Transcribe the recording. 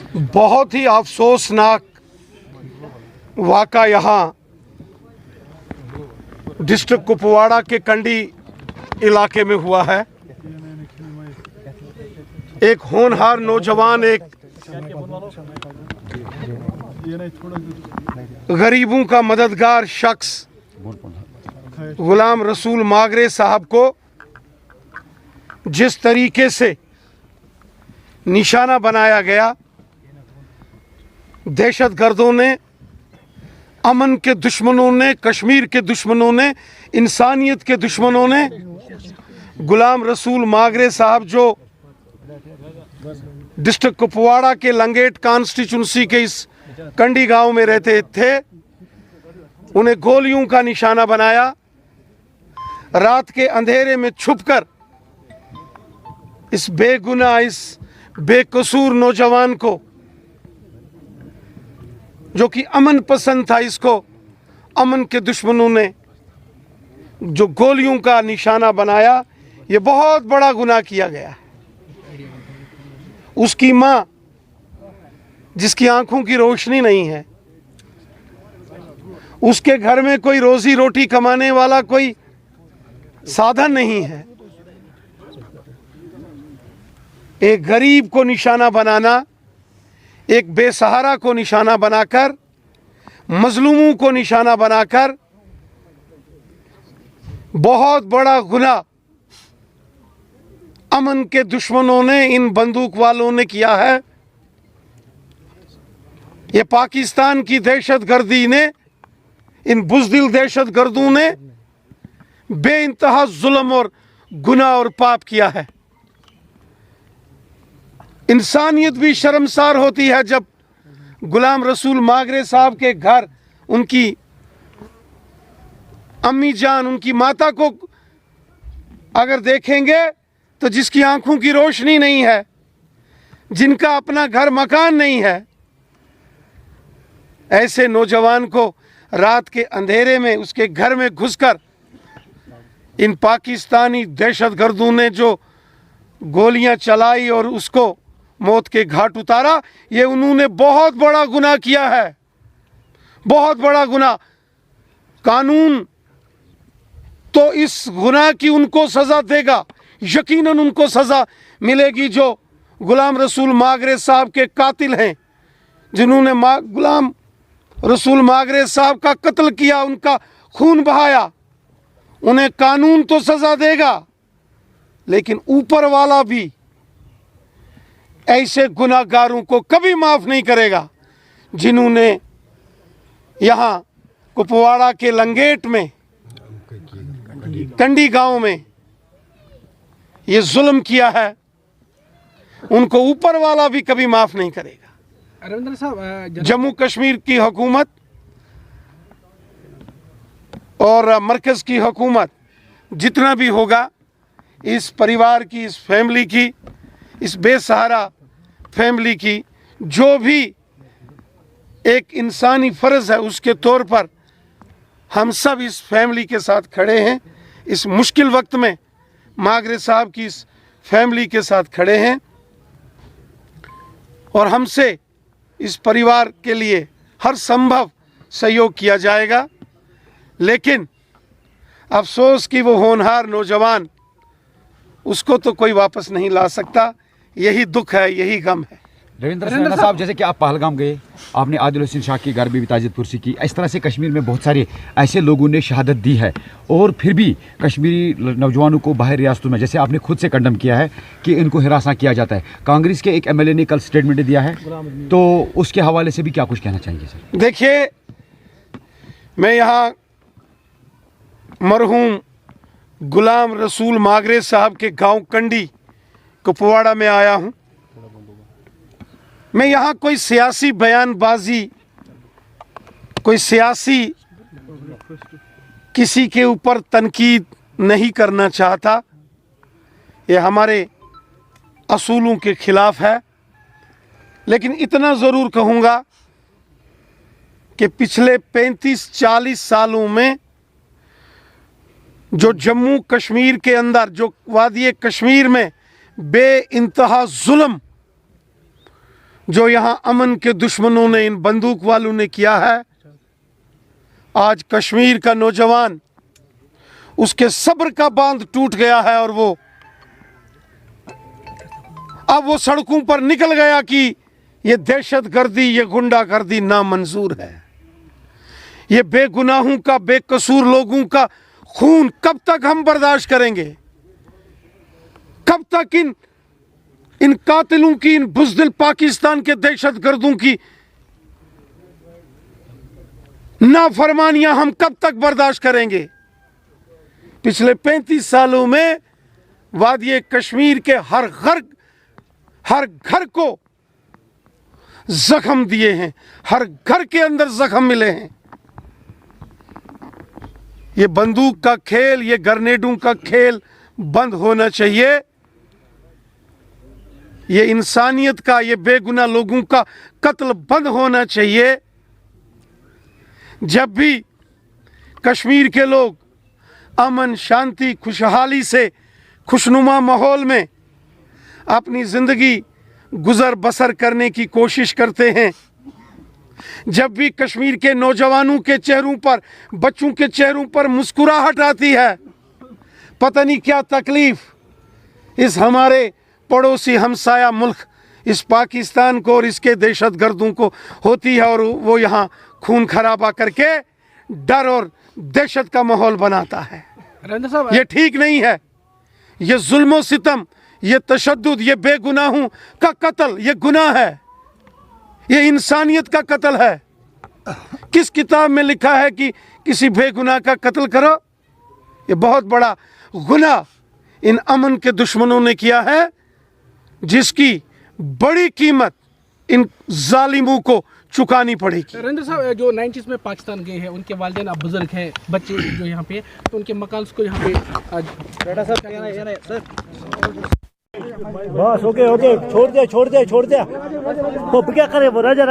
बहुत ही अफसोसनाक वाक़ा यहाँ डिस्ट्रिक्ट कुपवाड़ा के कंडी इलाके में हुआ है। एक होनहार नौजवान, एक गरीबों का मददगार शख्स गुलाम रसूल मागरे साहब को जिस तरीके से निशाना बनाया गया, दहशतगर्दों ने, अमन के दुश्मनों ने, कश्मीर के दुश्मनों ने, इंसानियत के दुश्मनों ने गुलाम रसूल मागरे साहब जो डिस्ट्रिक्ट कुपवाड़ा के लंगेट कॉन्स्टिट्यूंसी के इस कंडी गांव में रहते थे, उन्हें गोलियों का निशाना बनाया। रात के अंधेरे में छुपकर इस बेगुनाह, इस बेकसूर नौजवान को, जो कि अमन पसंद था, इसको अमन के दुश्मनों ने जो गोलियों का निशाना बनाया, ये बहुत बड़ा गुनाह किया गया है। उसकी मां, जिसकी आंखों की रोशनी नहीं है, उसके घर में कोई रोजी रोटी कमाने वाला कोई साधन नहीं है, एक गरीब को निशाना बनाना, एक बेसहारा को निशाना बनाकर, मजलूमों को निशाना बनाकर बहुत बड़ा गुनाह अमन के दुश्मनों ने, इन बंदूक वालों ने किया है। ये पाकिस्तान की दहशतगर्दी ने, इन बुज़दिल दहशतगर्दों ने बेइंतहा जुल्म और गुनाह और पाप किया है। इंसानियत भी शर्मसार होती है जब गुलाम रसूल मागरे साहब के घर उनकी अम्मी जान, उनकी माता को अगर देखेंगे तो जिसकी आंखों की रोशनी नहीं है, जिनका अपना घर मकान नहीं है, ऐसे नौजवान को रात के अंधेरे में उसके घर में घुसकर इन पाकिस्तानी दहशतगर्दों ने जो गोलियां चलाई और उसको मौत के घाट उतारा, ये उन्होंने बहुत बड़ा गुनाह किया है, बहुत बड़ा गुनाह। कानून तो इस गुनाह की उनको सज़ा देगा, यकीनन उनको सज़ा मिलेगी जो गुलाम रसूल मागरे साहब के कातिल हैं, जिन्होंने गुलाम रसूल मागरे साहब का कत्ल किया, उनका खून बहाया। उन्हें कानून तो सज़ा देगा, लेकिन ऊपर वाला भी ऐसे गुनाहगारों को कभी माफ़ नहीं करेगा जिन्होंने यहाँ कुपवाड़ा के लंगेट में, कंडी गांव में ये जुल्म किया है। उनको ऊपर वाला भी कभी माफ़ नहीं करेगा। रविंद्र साहब, जम्मू कश्मीर की हुकूमत और मरकज़ की हुकूमत जितना भी होगा, इस परिवार की, इस फैमिली की, इस बेसहारा फैमिली की जो भी एक इंसानी फ़र्ज़ है, उसके तौर पर हम सब इस फैमिली के साथ खड़े हैं। इस मुश्किल वक्त में मागरे साहब की इस फैमिली के साथ खड़े हैं और हमसे इस परिवार के लिए हर संभव सहयोग किया जाएगा। लेकिन अफसोस कि वो होनहार नौजवान, उसको तो कोई वापस नहीं ला सकता। यही दुख है, यही गम है। रविंद्र साहब, जैसे कि आप पहलगाम गए, आपने आदिल हुसैन शाह की घर में भी ताज़ियत पुरसी की, इस तरह से कश्मीर में बहुत सारे ऐसे लोगों ने शहादत दी है और फिर भी कश्मीरी नौजवानों को बाहर रियासतों में, जैसे आपने खुद से कंडम किया है कि इनको हिरासा किया जाता है। कांग्रेस के एक एमएलए ने कल स्टेटमेंट दिया है, तो उसके हवाले से भी क्या कुछ कहना चाहेंगे सर? देखिए, मैं यहाँ मरहूम गुलाम रसूल मागरे साहब के गांव कंडी कुपवाड़ा में आया हूँ। मैं यहाँ कोई सियासी बयानबाजी, कोई सियासी किसी के ऊपर तनकीद नहीं करना चाहता। ये हमारे असूलों के खिलाफ है। लेकिन इतना ज़रूर कहूँगा कि पिछले 35-40 सालों में जो जम्मू कश्मीर के अंदर, जो वादी कश्मीर में बेइंतहा जुल्म जो यहाँ अमन के दुश्मनों ने, इन बंदूक वालों ने किया है, आज कश्मीर का नौजवान, उसके सब्र का बांध टूट गया है और अब वो सड़कों पर निकल गया कि ये दहशतगर्दी, ये गुंडागर्दी नामंजूर है। ये बेगुनाहों का, बेकसूर लोगों का खून कब तक हम बर्दाश्त करेंगे? कब तक इन कातिलों की, इन बुज़दिल पाकिस्तान के दहशतगर्दों की नाफरमानियां हम कब तक बर्दाश्त करेंगे? पिछले 35 सालों में वादी कश्मीर के हर घर को जख्म दिए हैं, हर घर के अंदर जख्म मिले हैं। ये बंदूक का खेल, ये ग्रेनेडों का खेल बंद होना चाहिए। ये इंसानियत का, ये बेगुनाह लोगों का कत्ल बंद होना चाहिए। जब भी कश्मीर के लोग अमन, शांति, खुशहाली से, खुशनुमा माहौल में अपनी ज़िंदगी गुजर बसर करने की कोशिश करते हैं, जब भी कश्मीर के नौजवानों के चेहरों पर, बच्चों के चेहरों पर मुस्कुराहट आती है, पता नहीं क्या तकलीफ इस हमारे पड़ोसी हमसाया मुल्क, इस पाकिस्तान को और इसके दहशतगर्दों को होती है, और वो यहाँ खून खराबा करके डर और दहशत का माहौल बनाता है। ये ठीक नहीं है। ये जुल्म सितम, ये तशद्दुद, ये बेगुनाहों का कत्ल, ये गुनाह है, ये इंसानियत का कत्ल है। किस किताब में लिखा है कि किसी बेगुनाह का कत्ल करो? ये बहुत बड़ा गुनाह इन अमन के दुश्मनों ने किया है, जिसकी बड़ी कीमत इन जालिमों को चुकानी पड़ेगी। नरेंद्र साहब, जो 90s में पाकिस्तान गए हैं, उनके वालिदैन अब बुजुर्ग हैं, बच्चे जो यहाँ पे, तो उनके मकान को यहाँ पे बस ओके छोड़ दिया। अब क्या करे वो, राजा